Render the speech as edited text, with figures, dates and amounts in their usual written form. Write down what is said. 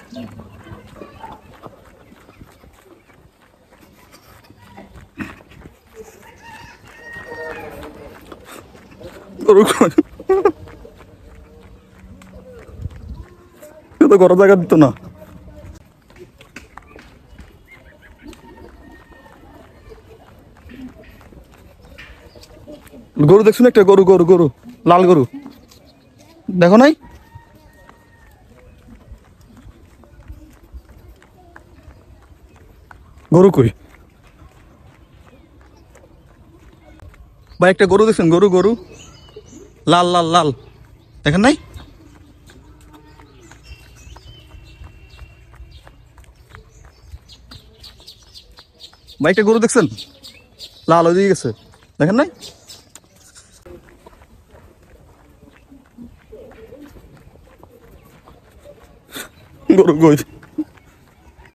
গরু তো ঘর জায়গা দিত না। গরু দেখছো না একটা? গরু গরু গরু লাল গরু দেখো নাই? গরু কই ভাই? একটা গরু দেখছেন? গরু গরু লাল লাল লাল দেখেন নাই? ভাই একটা গরু দেখছেন? লাল হয়ে গেছে, দেখেন নাই? গরু কই?